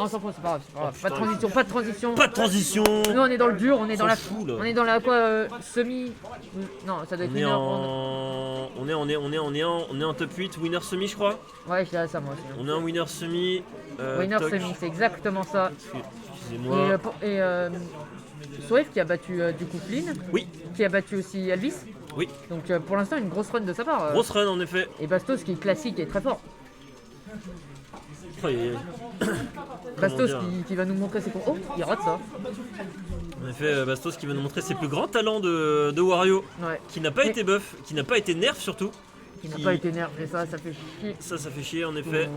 on s'en fout, c'est pas grave, c'est pas grave. Pas de transition, pas de transition. Pas de transition. Nous on est dans le dur, on est dans la fout, là. on est dans la quoi semi. Non, ça doit être On est winner. en top 8, winner semi je crois. Ouais, je dirais ça moi aussi. On est en winner semi. Winner toc. semi, c'est exactement ça. Excusez-moi. Et Swift qui a battu du coup Flynn, Oui, qui a battu aussi Elvis. oui. Donc pour l'instant une grosse run de sa part. Grosse run en effet. Et Bastos qui est classique et très fort. Oh, Bastos dire qui va nous montrer ses Oh, il rate ça. En effet, Bastos qui va nous montrer ses plus grands talents de Wario, Ouais. qui n'a pas Mais- été buff, qui n'a pas été nerf surtout. Qui n'a pas été nerfé, ça fait chier. Ça fait chier en effet.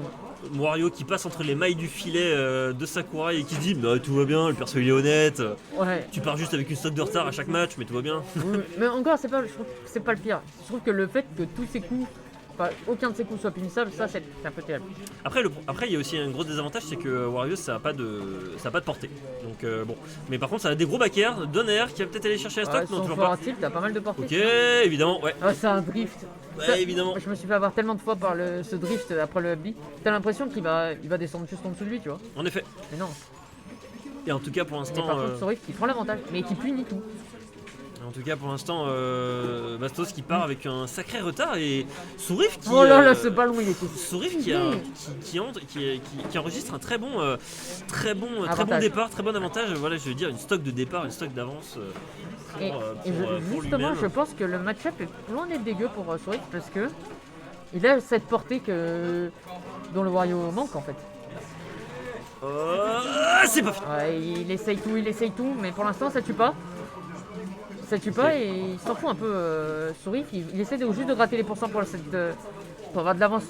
Wario qui passe entre les mailles du filet de Sakurai et qui se dit bah, tout va bien, le perso il est honnête. Ouais. Tu pars juste avec une stock de retard à chaque match, mais tout va bien. Oui, mais encore, je trouve que c'est pas le pire. Je trouve que le fait que tous ses coups, aucun de ses coups soit punissable, ça c'est un peu terrible. Après, il y a aussi un gros désavantage, c'est que Wario ça a pas de portée. Donc bon. Mais par contre ça a des gros backers, Donner qui va peut-être aller chercher la stock, non Son toujours fort pas. à tilt, t'as pas mal de portée. Ok, évidemment, ouais. Ah, c'est un drift. Ouais, Ça, évidemment. Je me suis fait avoir tellement de fois par ce drift après le upbeat. T'as l'impression qu'il va descendre juste en dessous de lui, tu vois. En effet. Mais non. Et en tout cas pour Mais l'instant. par contre, Sorif qui prend l'avantage, mais qui punit tout. En tout cas pour l'instant Bastos qui part avec un sacré retard et Sourif qui. Oh là là, ce ballon il était. Sourif qui enregistre un très bon Avantage. départ, très bon avantage. Voilà, je veux dire une stock de départ, une stock d'avance. Et justement, lui-même. je pense que le match-up est loin d'être dégueu pour Sorif parce que il a cette portée dont le Wario manque en fait. C'est pas fini. Ouais, il essaye tout, mais pour l'instant ça tue pas. Ça tue pas et il s'en fout un peu. Sorif, il essaie juste de gratter les pourcents pour avoir de l'avance.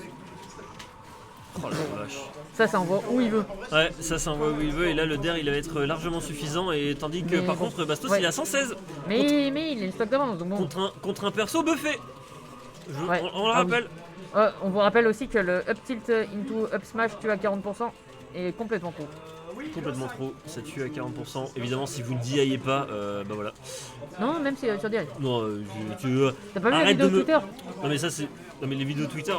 Oh la vache. Ça envoie où il veut. Ouais, ça envoie où il veut et là le DER il va être largement suffisant et tandis que Mais par bon, contre Bastos ouais. il est à 116 Mais il a une stock d'avance, donc bon. contre un perso buffé. Ouais. On le Ah oui. rappelle. On vous rappelle aussi que le up tilt into up smash tue à 40% est complètement con. Complètement trop, ça tue à 40%. Évidemment si vous ne DIez pas, bah voilà. Non, même si sur direct. Non, T'as pas vu la arrête vidéo de me- Twitter? Non mais ça c'est. Non mais les vidéos Twitter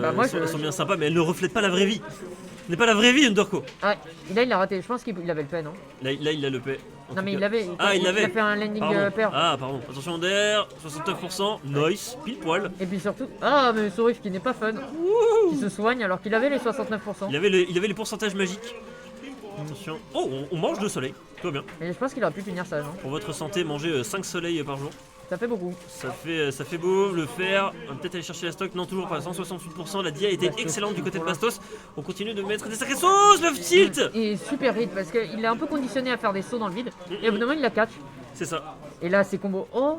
bah moi, elles sont bien sympas mais elles ne reflètent pas la vraie vie. Ce n'est pas la vraie vie Underco. Ah, là il a raté, je pense qu'il avait le pain, non? Là il a le paix. En Non tout mais cas. il avait. Ah il a l'avait. fait un landing Pardon. pair. Ah pardon. Attention DER, 69%, nice, pile poil. Et puis surtout. Ah mais Sorif qui n'est pas fun. Qui se soigne alors qu'il avait les 69%. Il avait les pourcentages magiques. Attention. Oh, on mange de soleil, tout va bien. Mais je pense qu'il aurait pu finir ça, non? Pour votre santé, mangez 5 soleils par jour. Ça fait beaucoup. Ça fait beau, le faire. On va peut-être aller chercher la stock. Non, toujours pas. 168%. La DIA a été Bastos, excellente du côté de voilà. Bastos. On continue de mettre des sacrées sauces, le tilt. Et super hit parce qu'il est un peu conditionné à faire des sauts dans le vide. Et au bout d'un moment il la catch. C'est ça. Et là ses combos. Oh!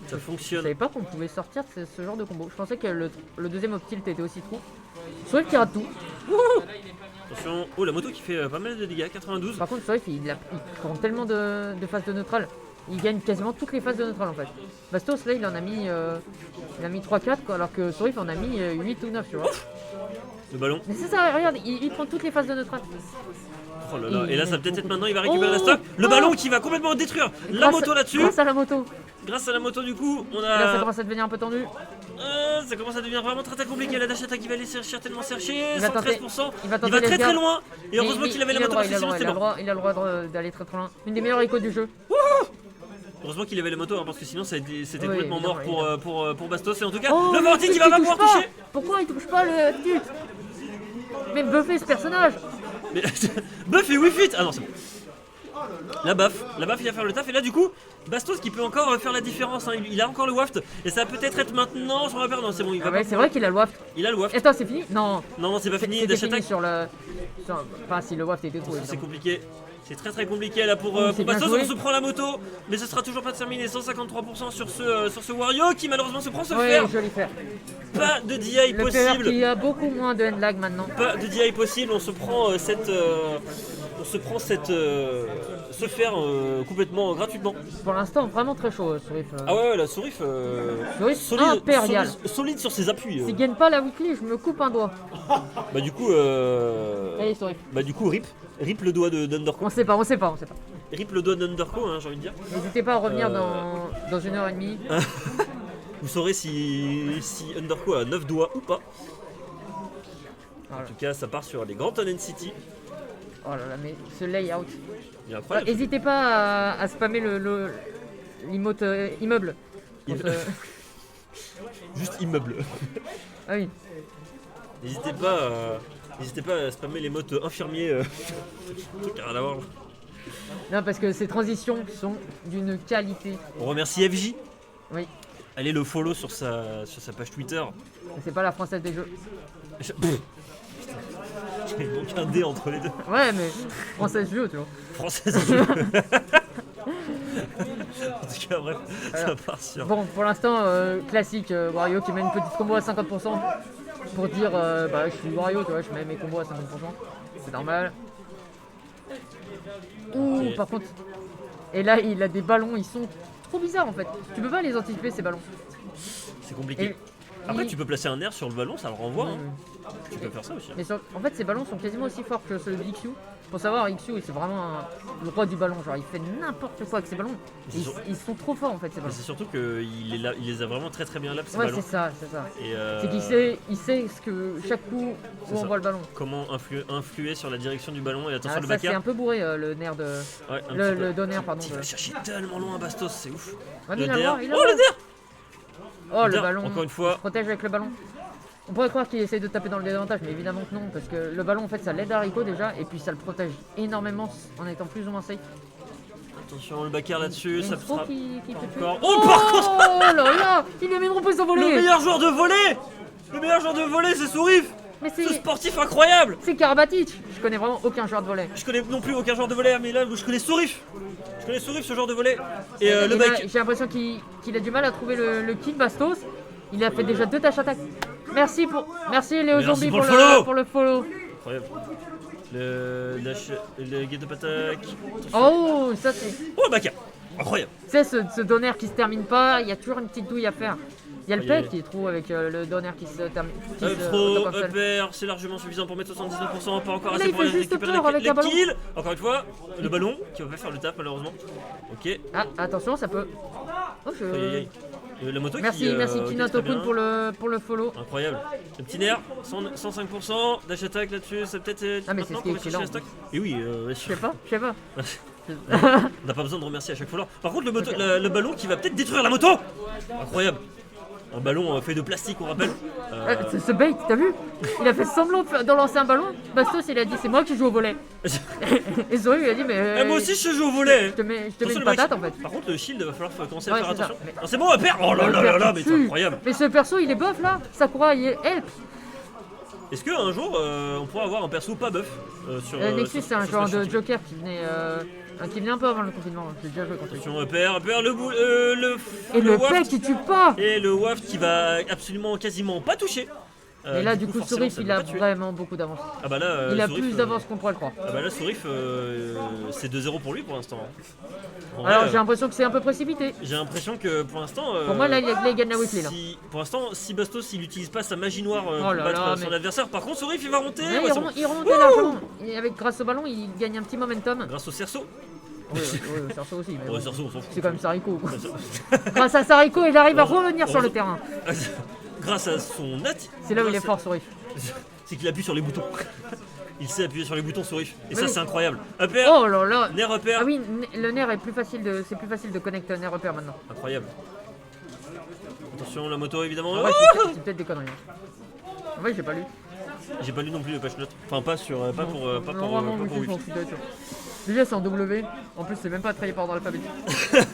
Ça Je fonctionne. savais pas qu'on pouvait sortir de ce genre de combo. Je pensais que le deuxième up tilt était aussi trou. Swift qui rate tout. Attention. Oh, la moto qui fait pas mal de dégâts. 92. Par contre, Swift il prend tellement de phases de neutral. Il gagne quasiment toutes les phases de neutral en fait. Bastos là il en a mis, 3-4 quoi, alors que Swift en a mis 8 ou 9 tu vois. Le ballon. Mais c'est ça, regarde, il prend toutes les phases de neutral. Oh là là. Et là, ça va peut-être être maintenant. Il va récupérer la Oh. stock. Le Oh. ballon qui va complètement détruire la moto là-dessus. Grâce à la moto. Grâce à la moto, du coup, on Là ça a. commence à devenir un peu tendu. Ça commence à devenir vraiment très compliqué. La dash attack qui va aller certainement chercher. Il va tenter- 113%. il va Il tenter va les très gardes. loin. Et heureusement Mais qu'il avait la il a moto le droit, parce que sinon c'était mort. il a le droit d'aller très très loin. Une des meilleures échos du jeu. Heureusement qu'il avait la moto hein, parce que sinon c'était Oui, complètement mort évidemment, pour Bastos. Et en tout cas, Oh, le Vorti qui va il pas touche pouvoir pas. toucher. Pourquoi il touche pas le tilt? Mais buffez ce personnage. Mais Buff et Wii Fit. Ah non, c'est bon. La baffe il va faire le taf. Et là, du coup, Bastos qui peut encore faire la différence. Hein. Il a encore le waft. Et ça va peut-être être maintenant. Je me rappelle. Non, c'est bon. Il va Ah ouais, pas c'est vrai qu'il a le waft. Il a le waft. Attends, c'est fini? Non. Non, c'est pas fini. C'était Dash fini attack. sur le. Enfin, si le waft était trop. C'est évidemment. compliqué. C'est très compliqué là pour c'est bien Bastos. joué. On se prend la moto. Mais ce sera toujours pas terminé. 153% sur ce Wario qui malheureusement se prend ce Ouais, fer. joli faire. Pas de DI Le PR possible. qui a beaucoup moins de end lag maintenant. Pas de DI possible, on se prend ce fer complètement gratuitement. Pour l'instant, vraiment très chaud, Surif. Ah ouais, la Sourif Surif impérial. solide sur ses appuis. S'il gagne pas la weekly, je me coupe un doigt. Bah du coup Allez, Surif. rip le doigt d'Underco. On sait pas. Rip le doigt d'Underco, hein, j'ai envie de dire. N'hésitez pas à revenir dans 1h30. Vous saurez si Underco a 9 doigts ou pas. En Voilà. tout cas, ça part sur les Grand Tunnel City. Oh là là, mais ce layout. Il est incroyable. N'hésitez pas à spammer l'emote immeuble. Pour Immeuble. ce- Juste immeuble. Ah oui. N'hésitez pas à spammer les mots infirmiers. Truc à rien à voir. Non, parce que ces transitions sont d'une qualité. On remercie FJ. Oui. Allez le follow sur sa page Twitter. C'est pas la française des jeux. Il manque un dé entre les deux. Ouais, mais française jeu, tu vois. Française. En tout cas, bref, ça part sur. Bon, pour l'instant, classique, Wario qui met une petite combo à 50% pour dire bah je suis Wario, tu vois, je mets mes combos à 50%. C'est normal. Ouh, Ok. par contre. Et là, il a des ballons, ils sont trop bizarres en fait. Tu peux pas les anticiper ces ballons. C'est compliqué. Et Après, il- tu peux placer un air sur le ballon, ça le renvoie. Oui, Hein. oui. Tu peux faire ça aussi. Mais en fait, ces ballons sont quasiment aussi forts que ceux de XU. Faut savoir, XU, c'est vraiment le roi du ballon. Genre, il fait n'importe quoi avec ses ballons. C'est Ils, sûr. ils sont trop forts en fait, ces Mais ballons. c'est surtout qu'il les a vraiment très bien là, ces Ouais, ballons. c'est ça, c'est ça. Et C'est qu'il sait ce que chaque coup C'est où on ça. voit le ballon. comment influer sur la direction du ballon. Et attention, Ah, le ça, c'est backer. un peu bourré le nerf de. Ouais, un Le petit peu. donner, pardon. Il va chercher tellement loin Bastos, c'est ouf. Ouais, mais Le il a le der. droit, il a Oh le le der. Oh, le Der, ballon. encore une Il fois. se protège avec le ballon. On pourrait croire qu'il essaye de taper dans le désavantage, mais évidemment que non, parce que le ballon en fait ça l'aide à Rico déjà, et puis ça le protège énormément en étant plus ou moins safe. Attention, le backer là-dessus, Il y a ça une throw sera. qui peut tuer. Encore. Oh, par contre, Oh là là, il lui a mis une repousse en le volée. meilleur joueur de volée. Le meilleur joueur de volée, c'est Sourif. Mais Ce c'est sportif incroyable. Karabatic. Je connais vraiment aucun joueur de volley. Je connais non plus aucun joueur de volée, mais là, je connais Sourif. Je connais Sourif, ce joueur de volée. Et le Et là, back. j'ai l'impression qu'il a du mal à trouver le kill Bastos. Il a fait déjà 2 tâches attaque. Merci Léo Merci Zombie pour le follow. pour le follow. Incroyable. Le get up attack. Oh, ça c'est. Oh, le backer. Incroyable. Tu sais, ce donner qui se termine pas, il y a toujours une petite douille à faire. Il y a le Aïe, aïe, peg qui est trop avec le donner qui se termine. Qui Up se throw, auto-cancel. up air, c'est largement suffisant pour mettre 79%, pas encore Là, assez il pour fait juste récupérer peur avec les un ballon. kills. Encore une fois, le ballon qui va pas faire le taf malheureusement. Ok, Ah, attention, ça peut. Oh, je- aïe aïe aïe. La moto Merci, qui. merci ok, Tina très Tokun bien. pour le follow. Incroyable. Le petit nerf, 105%, dash attack là-dessus, c'est peut-être Ah, mais c'est maintenant ce qui est qu'on va chercher excellent. la stock. Et oui, Je sais pas, je sais pas. on n'a pas besoin de remercier à chaque fois. Par contre, le ballon qui va peut-être détruire la moto. Incroyable. Un ballon fait de plastique, on rappelle. Ce bait, t'as vu? Il a fait semblant de lancer un ballon. Bastos, il a dit c'est moi qui joue au volet. Et Zoé lui a dit mais. Eh, moi aussi je joue au volet. Je te mets Attention, une le patate back. en fait. Par contre, le shield va falloir commencer à Ouais, faire c'est ça. attention. Mais- Ah, c'est bon, à perdre. Oh là là là là, mais c'est incroyable. Mais ce perso il est buff là. Sakura il est help. Est-ce qu'un jour on pourra avoir un perso pas buff sur Nexus sur- c'est un sur genre Smash de Ultimate? Joker qui venait un peu avant le confinement. J'ai déjà joué contre lui. Attention, repère, Et le waft. pec qui tue pas. Et le waft qui va absolument quasiment pas toucher. Et là du coup forcément, Sourif ça il va a pas tuer. vraiment beaucoup d'avance. Ah bah là, Il a Sourif, plus d'avance qu'on pourrait le croire. Ah bah là, Sourif, c'est 2-0 pour lui pour l'instant. En vrai, Alors j'ai l'impression que c'est un peu précipité. j'ai l'impression que pour l'instant. Pour moi là il gagne la weekly là. Pour l'instant, si Bastos il n'utilise pas sa magie noire Oh pour là battre là, son mais- adversaire, par contre, Sourif il va remonter. Mais Ouais, c'est bon. il remontait largement. Et grâce au ballon il gagne un petit momentum. Grâce au cerceau. Oui, Sarso aussi. Mais Ouais, bon. cerceau, on s'en fout. C'est quand même Sariko. Quoi. Grâce à Sariko, il arrive à revenir sur le terrain. Grâce à son C'est là où il est fort, Sourif. C'est qu'il appuie sur les boutons. Il sait appuyer sur les boutons Sourif. Et ça, Oui. c'est incroyable. Upper, Oh là là. nerf repère. Ah oui, le nerf est plus facile c'est plus facile de connecter nerf repère maintenant. Incroyable. Attention, la moto évidemment. En vrai, Oh c'est peut-être des conneries. En vrai, j'ai pas lu. J'ai pas lu non plus le patch note. Enfin, pas pour Normalement, pas pour je m'en Wii. fous d'être sûr. Déjà, c'est en W. En plus, c'est même pas trié par ordre alphabétique.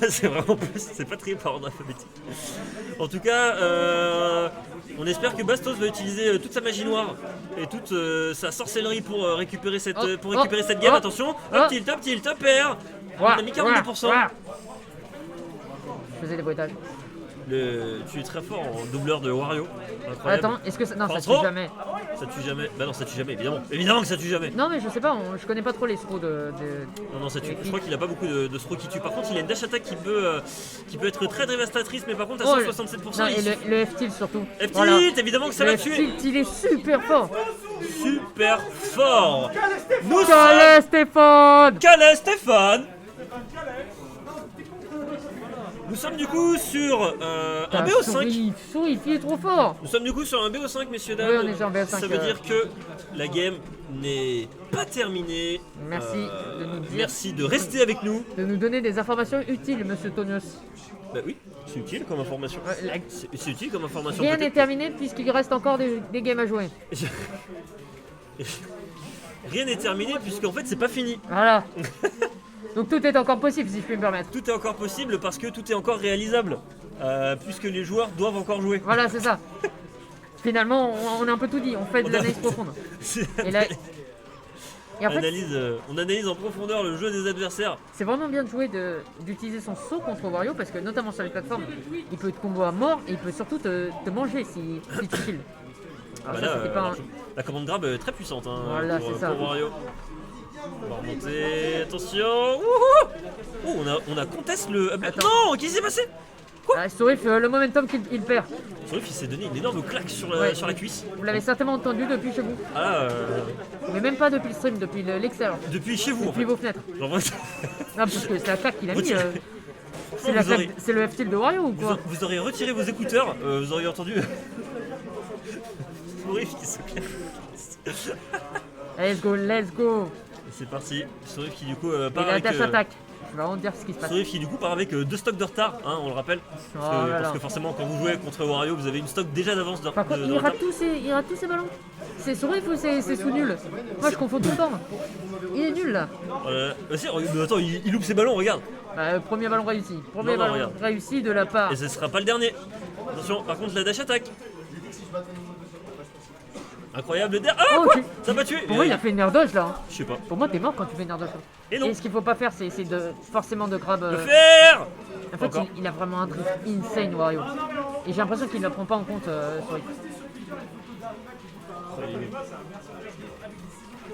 C'est vraiment plus, c'est pas trié par ordre alphabétique. En tout cas, on espère que Bastos va utiliser toute sa magie noire et toute sa sorcellerie pour récupérer cette, game. Oh. Attention, Oh. up tilt, up air. On a mis 42%. Je faisais des bruitages. Tu es très fort en doubleur de Wario. Incroyable. Attends, est-ce que ça. Non, ça Pardon tue jamais. Ça tue jamais. Bah non, ça tue jamais, évidemment. Évidemment que ça tue jamais. Non, mais je sais pas, je connais pas trop les screws de. Non, ça tue. Je crois qu'il a pas beaucoup de throw qui tue. Par contre, il a une dash attack qui peut être très dévastatrice, mais par contre, à Oh, 167%, Non, il et le F-tilt surtout. F-tilt, Voilà. évidemment que ça Le va tuer. F-tilt, il est super fort. Super fort. Nous sommes Calais Stéphane. Calais Stéphane. Nous sommes du coup sur un BO5. Sourif, il est trop fort. Nous sommes du coup sur un BO5, messieurs dames. Oui, on est sur un BO5, Ça veut dire que la game n'est pas terminée. Merci de nous dire. Merci de rester avec nous. De nous donner des informations utiles, monsieur Tonios. Bah oui, c'est utile comme information. C'est utile comme information. Rien n'est peut-être. terminé puisqu'il reste encore des games à jouer. Rien n'est terminé puisqu'en fait c'est pas fini. Voilà. Donc tout est encore possible si je puis me permettre. Tout est encore possible parce que tout est encore réalisable. Puisque les joueurs doivent encore jouer. Voilà, c'est ça. Finalement, on a un peu tout dit, on fait de l'analyse profonde. Et là, et en fait, On analyse en profondeur le jeu des adversaires. c'est vraiment bien de jouer, d'utiliser son saut contre Wario parce que notamment sur les plateformes, il peut te combo à mort et il peut surtout te manger si tu kills. Alors Bah ça, là, c'était pas un- la commande grab est très puissante hein, Voilà, pour, c'est ça. pour Wario. On va remonter, attention. Ouh, on a conteste le. Attends. Non, qu'est-ce qui s'est passé? Ah, Sourif, le momentum qu'il perd. Sauf qu'il s'est donné une énorme claque sur Ouais. la cuisse. Vous l'avez certainement entendu depuis chez vous. Ah, Mais même pas depuis le stream, depuis l'extérieur. depuis chez vous en Depuis fait. vos fenêtres. Genre, vraiment, Non, parce que c'est la claque qu'il a mis. Retirez. C'est la vous aurez- claque- c'est le F-tilt de Wario ou quoi? vous auriez retiré vos écouteurs, vous auriez entendu. Sourif qui se claque. Let's go. Et c'est parti. Sourif qui du coup Et part la avec. dash attaque. Je vais vraiment dire ce qui se passe. Sourif qui du coup part avec 2 stocks de retard, hein, on le rappelle. Parce, Oh là parce là. que forcément quand vous jouez contre Wario, vous avez une stock déjà d'avance de Par contre, de il retard. rate tous ses ballons. C'est Sourif ou c'est sous nul? Moi je confonds tout le temps. Il est nul là. Vas-y, mais attends, il loupe ses ballons, regarde. Premier ballon réussi. Premier Non, ballon regarde. réussi de la part. Et ce sera pas le dernier. Attention, par contre la dash attaque. Incroyable Ah Oh, quoi tu- Ça m'a tué. Pour moi, il a fait une air dodge là. Je sais pas. Pour moi, t'es mort quand tu fais une air dodge. Et non. Et ce qu'il faut pas faire, c'est forcément de grab. Le faire. En fait, Encore. il a vraiment un drift insane, Wario. Et j'ai l'impression qu'il ne le prend pas en compte Sourif.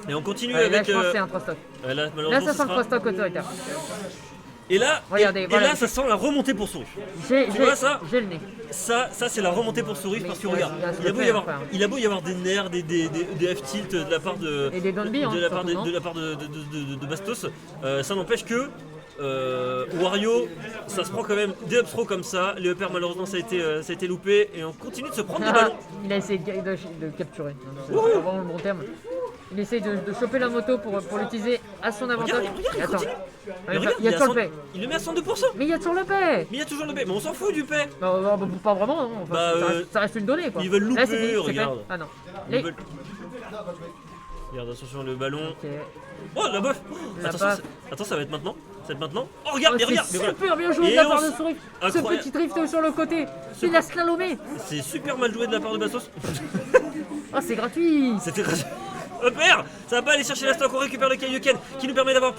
Et on continue Là, avec. je pense que c'est un 3 stock. là, Là, malheureusement, ça ce sent le sera- 3 stock autoritaire. Et là, Regardez, et voilà. là, ça sent la remontée pour Sourif. J'ai vois ça j'ai le nez. Ça c'est la remontée pour Sourif Mais parce que ouais, regarde, il va se il a beau le y faire, avoir, frère. il a beau y avoir des nerfs, des F-tilt de la part de. Et des down B, hein, de la part surtout, non de la part de Bastos. Ça n'empêche que Wario, ça se prend quand même des up throw comme ça. Les uppers malheureusement ça a été loupé et on continue de se prendre des ballons. Il a essayé de capturer. C'est pas vraiment le bon terme. Il essaye de choper la moto pour l'utiliser à son avantage. Regarde, Et il attends. continue. Mais Il regarde, y a est à toujours 100 le paix. il le met à 102%. Mais il y a toujours le paix. Mais il y a toujours le paix. Mais on s'en fout du paix. Pas vraiment, non. Enfin, Bah, ça reste une donnée quoi. ils veulent Là, c'est louper, dit, c'est regarde. fait. Ah non. Ils Les- veulent- Regarde, attention le ballon. Ok. Oh la bof. La Attention, baffe. attends, ça va être maintenant. Ça va être maintenant. Oh regarde, Oh, mais regarde. c'est mais voilà. super bien joué Et de la on part s- de Sourif. Ce Incroyable. petit drift sur le côté. Il a slalomé. C'est super mal joué de la part de Bastos. Oh, c'est gratuit. C'était Upper, ça va pas aller chercher la stock, on récupère le Kaioken qui nous permet d'avoir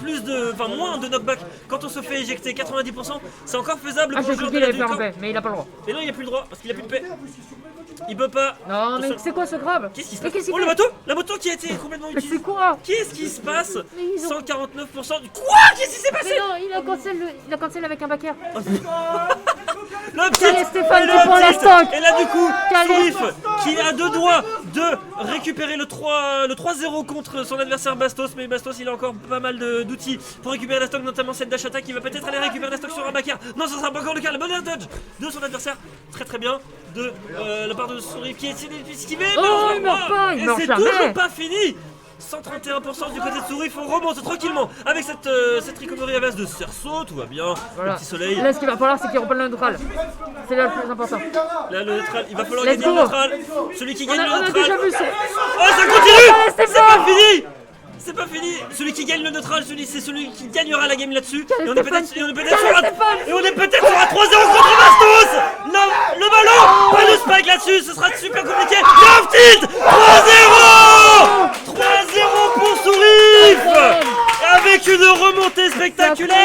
moins de knockback quand on se fait éjecter 90%, c'est encore faisable Ah, pour j'ai le joueur cru de qu'il la avait fait un Dreamcast. paix, mais il a pas le droit. Et là il a plus le droit parce qu'il a plus de paix. Il peut pas. Non, mais c'est quoi ce grab? Qu'est-ce qui se Mais passe? qu'est-ce qu'il Oh fait? la moto qui a été complètement Mais utilisée. c'est quoi? Qu'est-ce qui se passe? Mais ils ont- 149% du. Quoi? Qu'est-ce qui s'est passé? Mais non, il a cancel avec un back air. Le petit Quel est Stéphane et qui le prend la petit. stock? Et là du coup, Quel est- Sourif qui a deux doigts de récupérer le 3-0 contre son adversaire Bastos, mais Bastos il a encore pas mal d'outils pour récupérer la stock, notamment cette dash attack. Il va peut-être aller récupérer la stock sur un backer. Non, ça sera pas encore le cas. Le bon air dodge de son adversaire, très bien de la part de Sourif qui essaie d'esquiver. Oh, il meurt pas, il et meurt c'est jamais. toujours pas fini. 131% du côté de Sourif, on remonte tranquillement avec cette recovery à base de cerceau, tout va bien. Voilà. Le petit soleil. Là, ce qu'il va falloir, c'est qu'il reprenne le neutral. C'est là le plus important. Là le neutral, il va falloir Let's gagner le go. neutral. Celui qui On gagne a le déjà neutral. vu ça. Oh ça continue. Allez, C'est Stéphane. pas fini. C'est pas fini. Celui qui gagne le neutral, c'est celui qui gagnera la game là-dessus. Quel Et on est Stéphane. peut-être sur Quel un Stéphane. et on est peut-être sur un 3-0 contre Bastos. Le ballon, pas de spike là-dessus, ce sera super compliqué. Love tilt 3-0 pour Sourif. Avec une remontée spectaculaire.